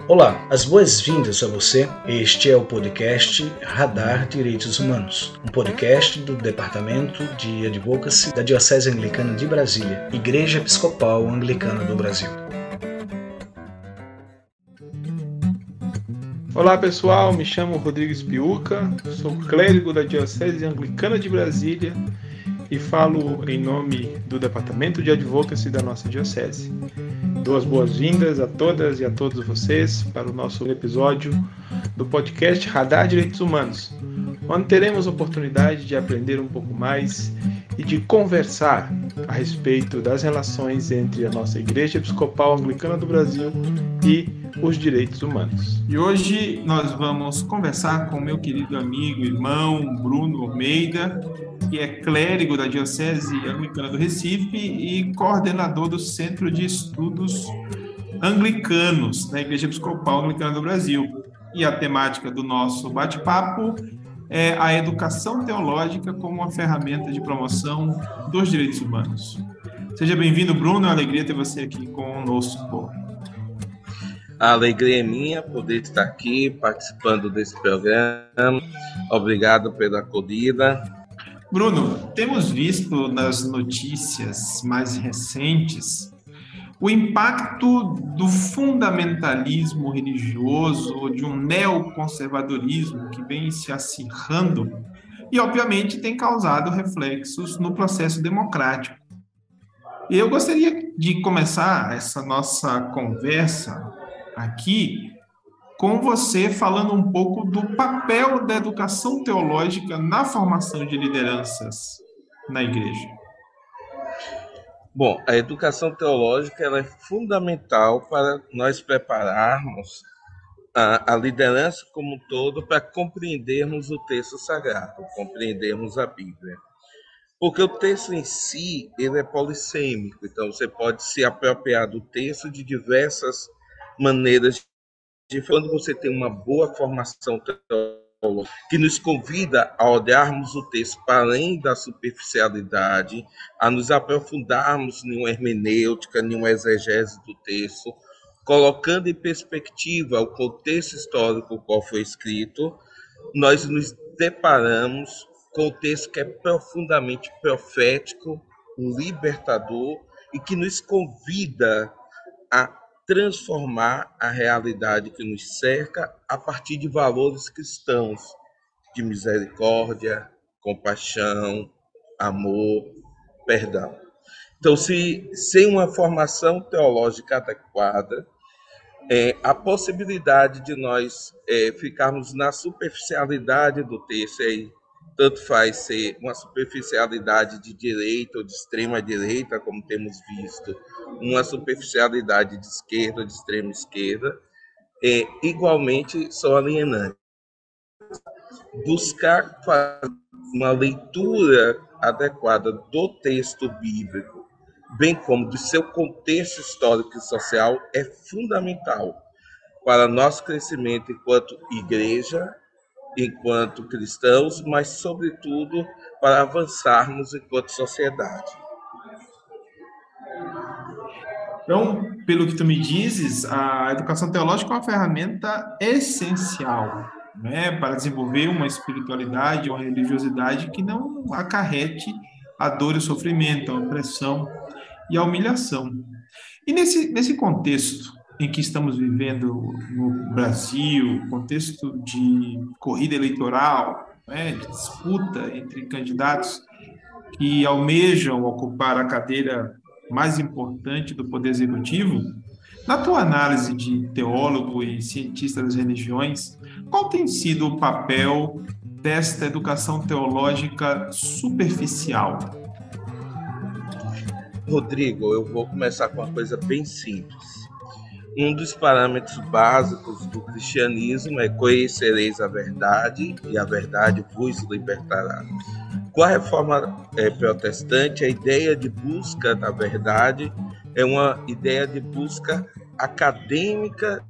Olá, as boas-vindas a você. Este é o podcast Radar Direitos Humanos, um podcast do Departamento de Advocacy da Diocese Anglicana de Brasília, Igreja Episcopal Anglicana do Brasil. Olá pessoal, me chamo Rodrigues Piuca, sou clérigo da Diocese Anglicana de Brasília e falo em nome do Departamento de Advocacy da nossa Diocese. Dou as boas-vindas a todas e a todos vocês para o nosso episódio do podcast Radar Direitos Humanos, onde teremos a oportunidade de aprender um pouco mais e de conversar a respeito das relações entre a nossa Igreja Episcopal Anglicana do Brasil e os direitos humanos. E hoje nós vamos conversar com meu querido amigo, irmão Bruno Almeida, que é clérigo da Diocese Anglicana do Recife e coordenador do Centro de Estudos Anglicanos da Igreja Episcopal Anglicana do Brasil. E a temática do nosso bate-papo é a educação teológica como uma ferramenta de promoção dos direitos humanos. Seja bem-vindo, Bruno, é uma alegria ter você aqui conosco. A alegria é minha poder estar aqui participando desse programa. Obrigado pela acolhida. Bruno, temos visto nas notícias mais recentes o impacto do fundamentalismo religioso, de um neoconservadorismo que vem se acirrando e, obviamente, tem causado reflexos no processo democrático. E eu gostaria de começar essa nossa conversa aqui com você falando um pouco do papel da educação teológica na formação de lideranças na igreja. Bom, a educação teológica ela é fundamental para nós prepararmos a liderança como um todo para compreendermos o texto sagrado, compreendermos a Bíblia. Porque o texto em si ele é polissêmico, então você pode se apropriar do texto de diversas maneiras. Quando você tem uma boa formação teológica, que nos convida a olharmos o texto para além da superficialidade, a nos aprofundarmos em uma hermenêutica, em uma exegese do texto, colocando em perspectiva o contexto histórico qual foi escrito, nós nos deparamos com um texto que é profundamente profético, libertador e que nos convida a transformar a realidade que nos cerca a partir de valores cristãos, de misericórdia, compaixão, amor, perdão. Então, sem uma formação teológica adequada, a possibilidade de nós ficarmos na superficialidade do texto, tanto faz ser uma superficialidade de direita ou de extrema direita, como temos visto, uma superficialidade de esquerda ou de extrema esquerda, igualmente são alienantes. Buscar fazer uma leitura adequada do texto bíblico, bem como do seu contexto histórico e social, é fundamental para nosso crescimento enquanto igreja, enquanto cristãos, mas, sobretudo, para avançarmos enquanto sociedade. Então, pelo que tu me dizes, a educação teológica é uma ferramenta essencial, né, para desenvolver uma espiritualidade, uma religiosidade que não acarrete a dor e o sofrimento, a opressão e a humilhação. E nesse contexto em que estamos vivendo no Brasil, contexto de corrida eleitoral, né, de disputa entre candidatos que almejam ocupar a cadeira mais importante do Poder Executivo, na tua análise de teólogo e cientista das religiões, qual tem sido o papel desta educação teológica superficial? Rodrigo, eu vou começar com uma coisa bem simples. Um dos parâmetros básicos do cristianismo é conhecereis a verdade e a verdade vos libertará. Com a reforma protestante, a ideia de busca da verdade é uma ideia de busca acadêmica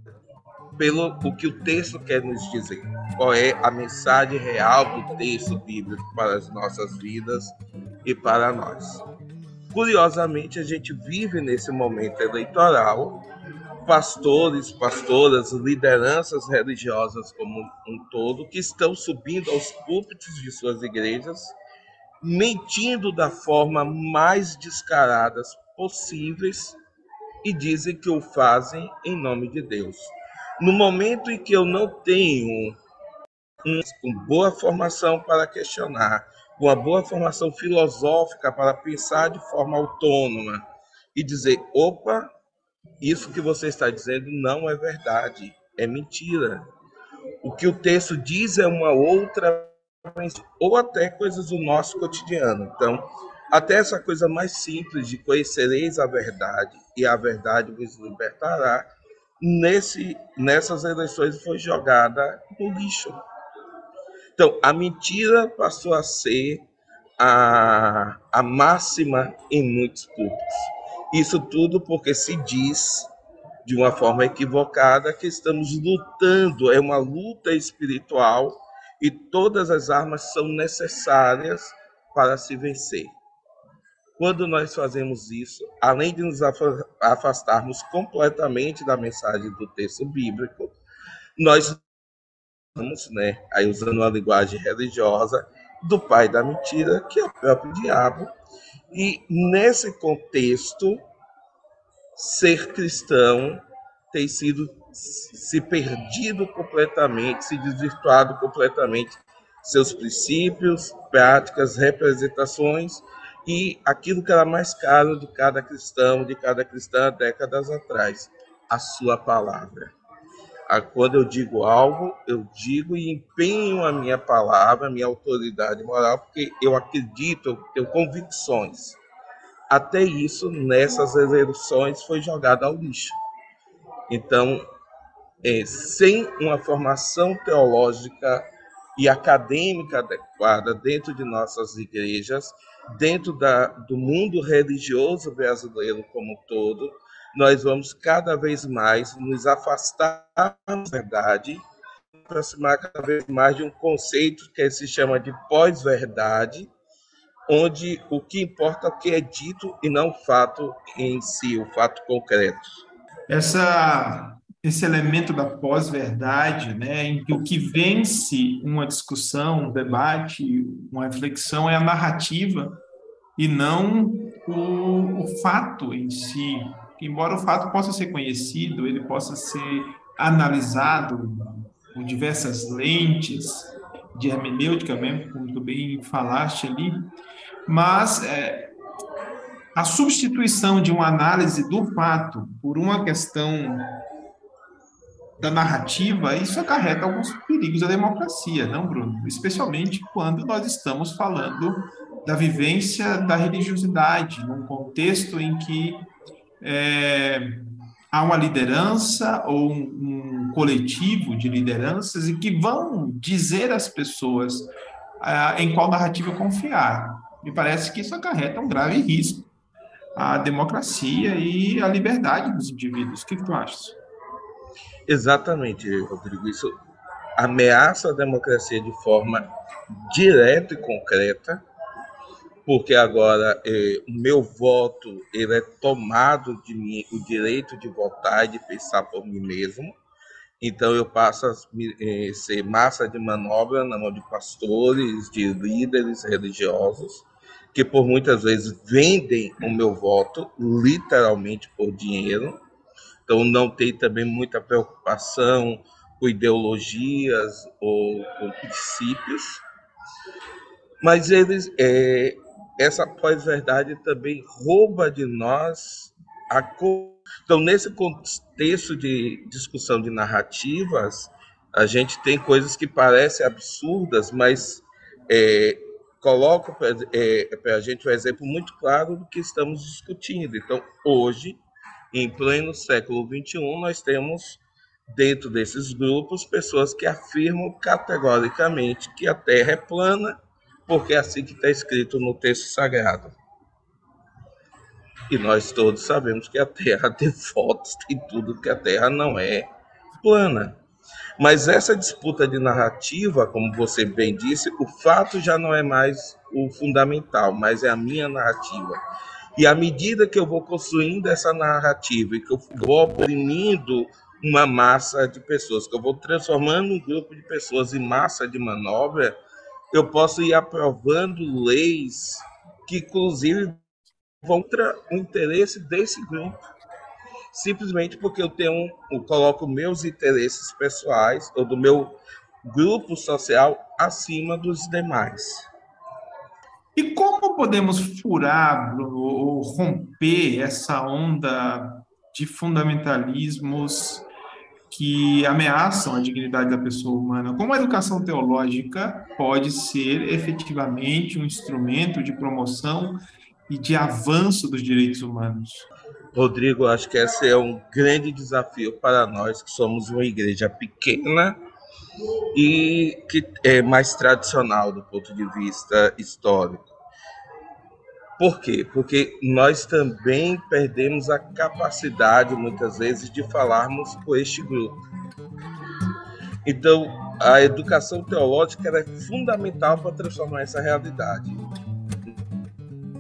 pelo o que o texto quer nos dizer. Qual é a mensagem real do texto bíblico para as nossas vidas e para nós. Curiosamente, a gente vive nesse momento eleitoral pastores, pastoras, lideranças religiosas como um todo, que estão subindo aos púlpitos de suas igrejas, mentindo da forma mais descaradas possíveis e dizem que o fazem em nome de Deus. No momento em que eu não tenho uma boa formação para questionar, uma boa formação filosófica para pensar de forma autônoma e dizer, opa, isso que você está dizendo não é verdade, é mentira. O que o texto diz é uma outra, ou até coisas do nosso cotidiano. Então, até essa coisa mais simples de conhecereis a verdade e a verdade vos libertará, nessas eleições foi jogada no lixo. Então, a mentira passou a ser a máxima em muitos púlpitos. Isso tudo porque se diz, de uma forma equivocada, que estamos lutando, é uma luta espiritual e todas as armas são necessárias para se vencer. Quando nós fazemos isso, além de nos afastarmos completamente da mensagem do texto bíblico, nós estamos, aí usando uma linguagem religiosa, do pai da mentira, que é o próprio diabo. E nesse contexto, ser cristão tem sido se perdido completamente, se desvirtuado completamente seus princípios, práticas, representações e aquilo que era mais caro de cada cristão, de cada cristã décadas atrás, a sua palavra. Quando eu digo algo, eu digo e empenho a minha palavra, a minha autoridade moral, porque eu acredito, eu tenho convicções. Até isso, nessas eleições, foi jogado ao lixo. Então, sem uma formação teológica e acadêmica adequada dentro de nossas igrejas, dentro do mundo religioso brasileiro como um todo, nós vamos cada vez mais nos afastar da verdade, aproximar cada vez mais de um conceito que se chama de pós-verdade, onde o que importa é o que é dito e não o fato em si, o fato concreto. Esse elemento da pós-verdade, né, em que o que vence uma discussão, um debate, uma reflexão é a narrativa e não o fato em si. Embora o fato possa ser conhecido, ele possa ser analisado por diversas lentes de hermenêutica mesmo, como tu bem falaste ali, mas a substituição de uma análise do fato por uma questão da narrativa, isso acarreta alguns perigos à democracia, não, Bruno? Especialmente quando nós estamos falando da vivência da religiosidade, num contexto em que há uma liderança ou um coletivo de lideranças e que vão dizer às pessoas em qual narrativa confiar. Me parece que isso acarreta um grave risco à democracia e à liberdade dos indivíduos. O que tu achas? Exatamente, Rodrigo. Isso ameaça a democracia de forma direta e concreta, porque agora o meu voto ele é tomado de mim, o direito de votar e de pensar por mim mesmo. Então eu passo a ser massa de manobra na mão de pastores, de líderes religiosos, que por muitas vezes vendem o meu voto literalmente por dinheiro. Então não tem também muita preocupação com ideologias ou com princípios, mas eles essa pós-verdade também rouba de nós a cor. Então, nesse contexto de discussão de narrativas, a gente tem coisas que parecem absurdas, mas colocam para a gente um exemplo muito claro do que estamos discutindo. Então, hoje, em pleno século XXI, nós temos, dentro desses grupos, pessoas que afirmam categoricamente que a Terra é plana, porque é assim que está escrito no texto sagrado. E nós todos sabemos que a Terra tem fotos, tem tudo, que a Terra não é plana. Mas essa disputa de narrativa, como você bem disse, o fato já não é mais o fundamental, mas é a minha narrativa. E à medida que eu vou construindo essa narrativa e que eu vou oprimindo uma massa de pessoas, que eu vou transformando um grupo de pessoas em massa de manobra, eu posso ir aprovando leis que, inclusive, vão contra o interesse desse grupo. Simplesmente porque eu coloco meus interesses pessoais ou do meu grupo social acima dos demais. E como podemos furar, Bruno, ou romper essa onda de fundamentalismos que ameaçam a dignidade da pessoa humana? Como a educação teológica pode ser efetivamente um instrumento de promoção e de avanço dos direitos humanos? Rodrigo, acho que esse é um grande desafio para nós que somos uma igreja pequena e que é mais tradicional do ponto de vista histórico. Por quê? Porque nós também perdemos a capacidade, muitas vezes, de falarmos com este grupo. Então, a educação teológica é fundamental para transformar essa realidade.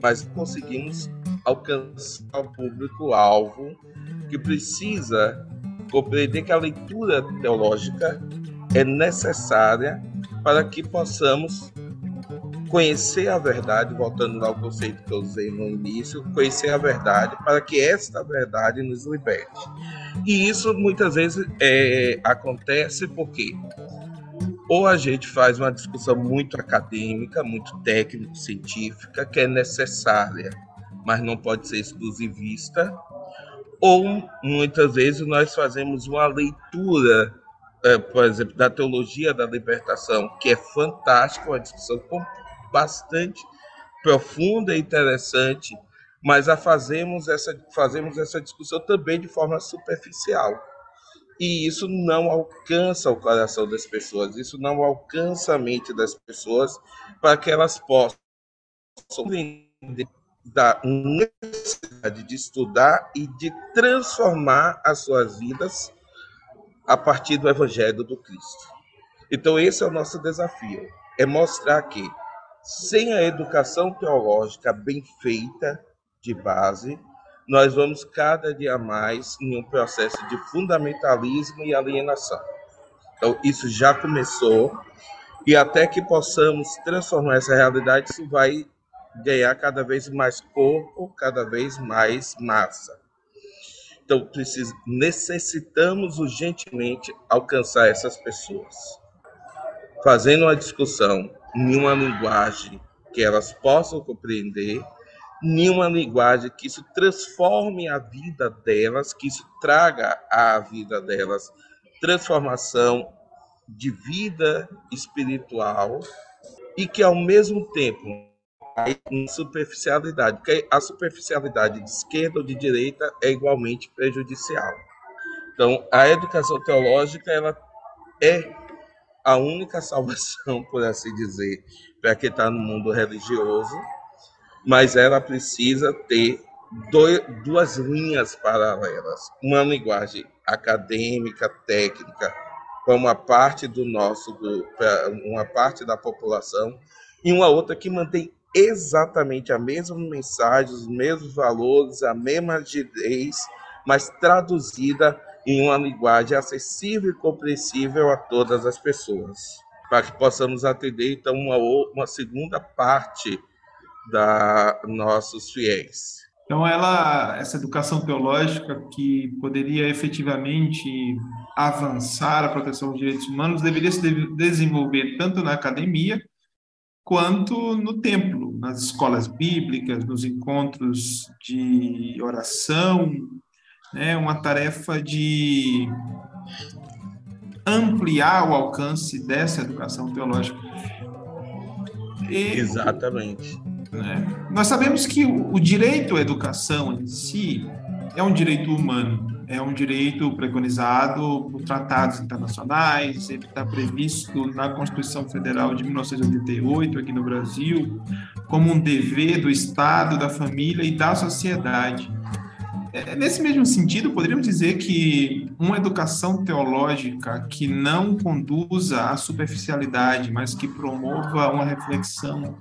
Mas conseguimos alcançar o público-alvo que precisa compreender que a leitura teológica é necessária para que possamos conhecer a verdade, voltando ao conceito que eu usei no início, conhecer a verdade para que esta verdade nos liberte. E isso muitas vezes acontece porque ou a gente faz uma discussão muito acadêmica, muito técnico-científica, que é necessária, mas não pode ser exclusivista, ou muitas vezes nós fazemos uma leitura, por exemplo, da teologia da libertação, que é fantástica, uma discussão bastante profunda e interessante, mas fazemos essa discussão também de forma superficial. E isso não alcança o coração das pessoas, isso não alcança a mente das pessoas para que elas possam entender da necessidade de estudar e de transformar as suas vidas a partir do Evangelho do Cristo. Então esse é o nosso desafio, é mostrar que sem a educação teológica bem feita, de base, nós vamos cada dia mais em um processo de fundamentalismo e alienação. Então, isso já começou, e até que possamos transformar essa realidade, isso vai ganhar cada vez mais corpo, cada vez mais massa. Então, necessitamos urgentemente alcançar essas pessoas, fazendo uma discussão em uma linguagem que elas possam compreender, em uma linguagem que isso transforme a vida delas, que isso traga à vida delas transformação de vida espiritual e que, ao mesmo tempo, há uma superficialidade, porque a superficialidade de esquerda ou de direita é igualmente prejudicial. Então, a educação teológica ela é a única salvação, por assim dizer, para quem está no mundo religioso, mas ela precisa ter duas linhas paralelas. Uma linguagem acadêmica, técnica, para uma parte do nosso grupo, para uma parte da população, e uma outra que mantém exatamente a mesma mensagem, os mesmos valores, a mesma rigidez, mas traduzida em uma linguagem acessível e compreensível a todas as pessoas, para que possamos atender, então, uma segunda parte da nossos fiéis. Então, essa educação teológica que poderia efetivamente avançar a proteção dos direitos humanos deveria se desenvolver tanto na academia quanto no templo, nas escolas bíblicas, nos encontros de oração, né? Uma tarefa de ampliar o alcance dessa educação teológica. Exatamente. Nós sabemos que o direito à educação em si é um direito humano, é um direito preconizado por tratados internacionais, ele está previsto na Constituição Federal de 1988, aqui no Brasil, como um dever do Estado, da família e da sociedade. Nesse mesmo sentido, poderíamos dizer que uma educação teológica que não conduza à superficialidade, mas que promova uma reflexão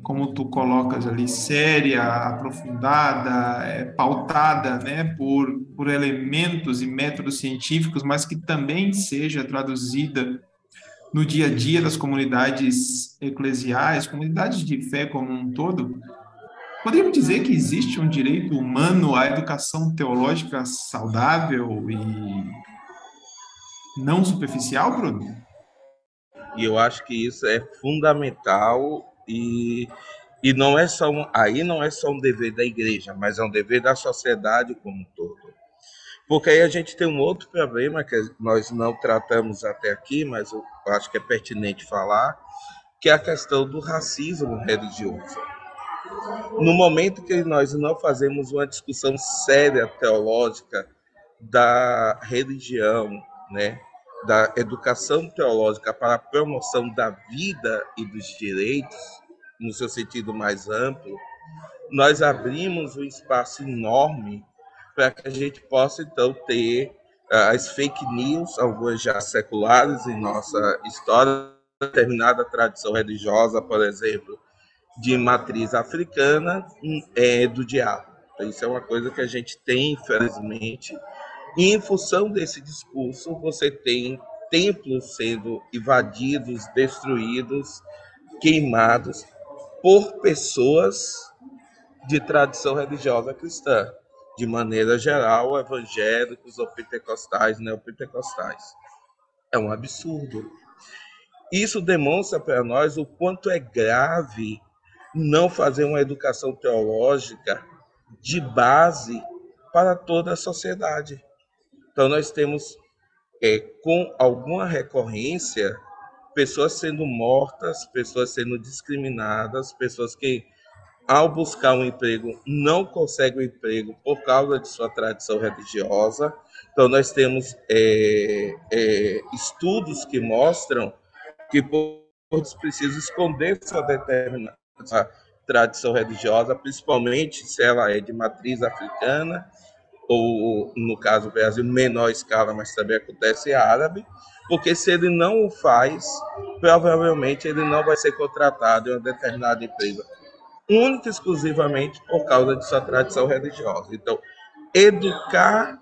como tu colocas ali, séria, aprofundada, pautada, né, por elementos e métodos científicos, mas que também seja traduzida no dia a dia das comunidades eclesiais, comunidades de fé como um todo. Poderíamos dizer que existe um direito humano à educação teológica saudável e não superficial, Bruno? E eu acho que isso é fundamental e não é só aí não é só um dever da igreja, mas é um dever da sociedade como um todo. Porque aí a gente tem um outro problema que nós não tratamos até aqui, mas eu acho que é pertinente falar, que é a questão do racismo religioso. No momento que nós não fazemos uma discussão séria teológica da religião, né, da educação teológica para a promoção da vida e dos direitos, no seu sentido mais amplo, nós abrimos um espaço enorme para que a gente possa, então, ter as fake news, algumas já seculares em nossa história, determinada tradição religiosa, por exemplo, de matriz africana, do diabo. Então, isso é uma coisa que a gente tem, infelizmente, e em função desse discurso, você tem templos sendo invadidos, destruídos, queimados por pessoas de tradição religiosa cristã, de maneira geral, evangélicos ou pentecostais, neopentecostais. É um absurdo. Isso demonstra para nós o quanto é grave não fazer uma educação teológica de base para toda a sociedade. Então, nós temos, com alguma recorrência, pessoas sendo mortas, pessoas sendo discriminadas, pessoas que, ao buscar um emprego, não conseguem um emprego por causa de sua tradição religiosa. Então, nós temos estudos que mostram que precisam esconder sua determinada tradição religiosa, principalmente se ela é de matriz africana, ou, no caso do Brasil, menor escala, mas também acontece árabe, porque se ele não o faz, provavelmente ele não vai ser contratado em uma determinada empresa, única e exclusivamente por causa de sua tradição religiosa. Então, educar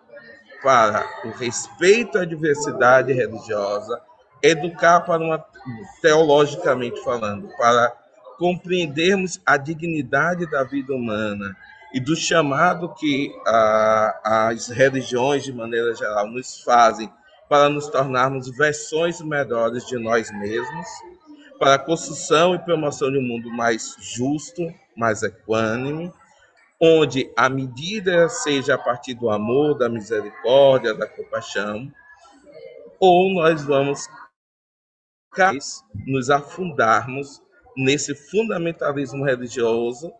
para o respeito à diversidade religiosa, educar para teologicamente falando, para compreendermos a dignidade da vida humana e do chamado que as religiões, de maneira geral, nos fazem para nos tornarmos versões melhores de nós mesmos, para a construção e promoção de um mundo mais justo, mais equânime, onde a medida seja a partir do amor, da misericórdia, da compaixão, ou nós vamos nos afundarmos nesse fundamentalismo religioso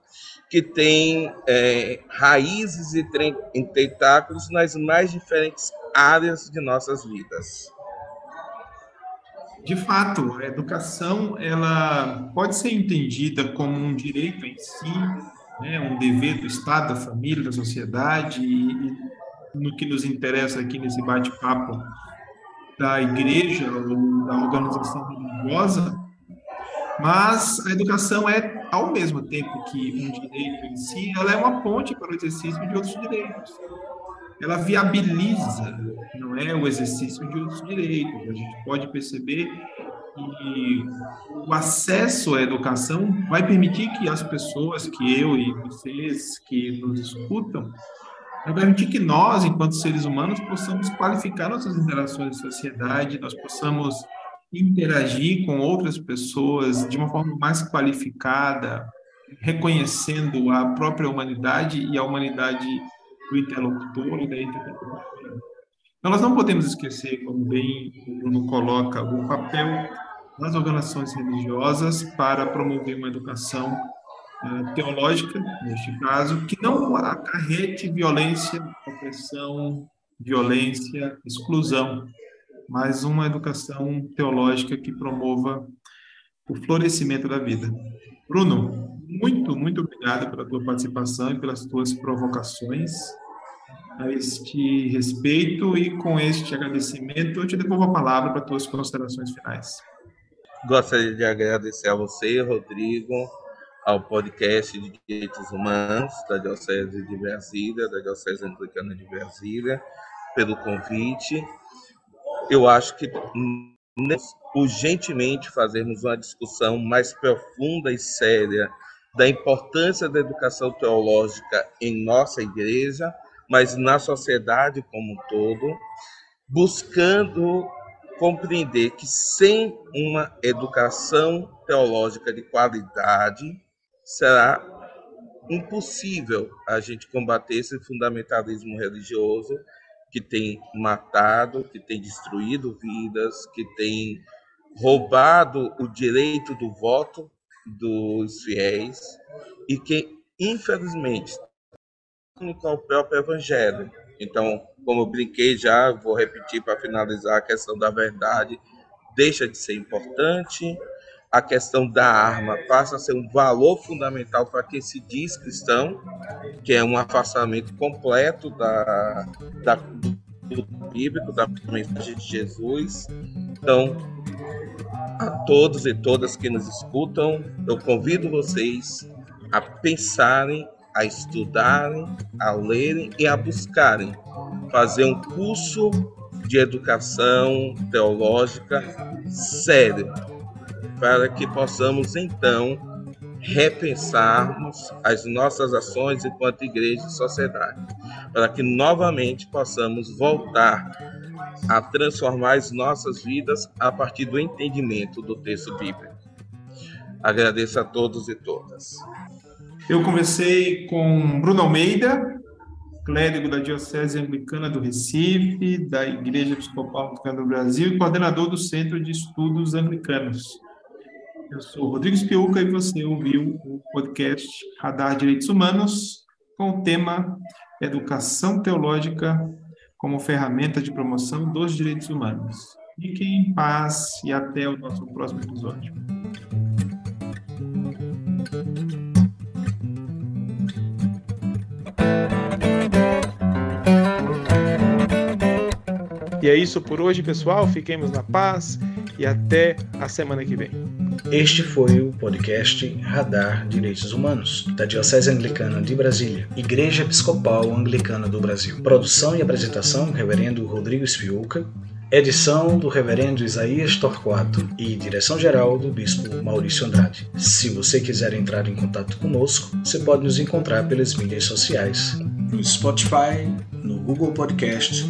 que tem raízes e tentáculos nas mais diferentes áreas de nossas vidas. De fato, a educação ela pode ser entendida como um direito em si, né, um dever do Estado, da família, da sociedade, e no que nos interessa aqui nesse bate-papo da igreja ou da organização religiosa, mas a educação é, ao mesmo tempo que um direito em si, ela é uma ponte para o exercício de outros direitos. Ela viabiliza, não é, o exercício de outros direitos. A gente pode perceber que o acesso à educação vai permitir que as pessoas, que eu e vocês que nos escutam, vai permitir que nós, enquanto seres humanos, possamos qualificar nossas interações em sociedade, nós possamos interagir com outras pessoas de uma forma mais qualificada, reconhecendo a própria humanidade e a humanidade do interlocutor e da interlocutora. Então, nós não podemos esquecer, como bem o Bruno coloca, o papel das organizações religiosas para promover uma educação teológica, neste caso, que não acarrete violência, opressão, violência, exclusão, mas uma educação teológica que promova o florescimento da vida. Bruno, muito obrigado pela tua participação e pelas tuas provocações a este respeito, e com este agradecimento eu te devolvo a palavra para tuas considerações finais. Gostaria de agradecer a você, Rodrigo, ao podcast de Direitos Humanos da Diocese de Brasília, da Diocese Anglicana de Brasília, pelo convite. Eu acho que urgentemente fazermos uma discussão mais profunda e séria da importância da educação teológica em nossa igreja, mas na sociedade como um todo, buscando compreender que sem uma educação teológica de qualidade será impossível a gente combater esse fundamentalismo religioso que tem matado, que tem destruído vidas, que tem roubado o direito do voto dos fiéis e que, infelizmente, com o próprio Evangelho. Então, como eu brinquei já, vou repetir para finalizar, a questão da verdade deixa de ser importante, a questão da arma passa a ser um valor fundamental para quem se diz cristão, que é um afastamento completo do bíblico, da mensagem de Jesus. Então, a todos e todas que nos escutam, eu convido vocês a pensarem, a estudarem, a lerem e a buscarem fazer um curso de educação teológica sério, para que possamos, então, repensarmos as nossas ações enquanto igreja e sociedade, para que novamente possamos voltar a transformar as nossas vidas a partir do entendimento do texto bíblico. Agradeço a todos e todas. Eu conversei com Bruno Almeida, clérigo da Diocese Anglicana do Recife, da Igreja Episcopal Anglicana do Brasil e coordenador do Centro de Estudos Anglicanos. Eu sou Rodrigo Spiuca e você ouviu o podcast Radar Direitos Humanos com o tema Educação Teológica como ferramenta de promoção dos direitos humanos. Fiquem em paz e até o nosso próximo episódio. E é isso por hoje, pessoal. Fiquemos na paz e até a semana que vem. Este foi o podcast Radar Direitos Humanos, da Diocese Anglicana de Brasília, Igreja Episcopal Anglicana do Brasil. Produção e apresentação, Reverendo Rodrigo Spiuca. Edição do Reverendo Isaías Torquato e direção-geral do Bispo Maurício Andrade. Se você quiser entrar em contato conosco, você pode nos encontrar pelas mídias sociais, no Spotify, no Google Podcast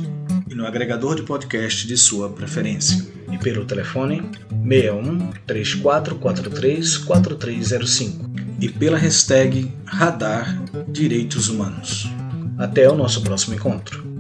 e no agregador de podcast de sua preferência. E pelo telefone 61 3443 4305 e pela hashtag Radar Direitos Humanos. Até o nosso próximo encontro.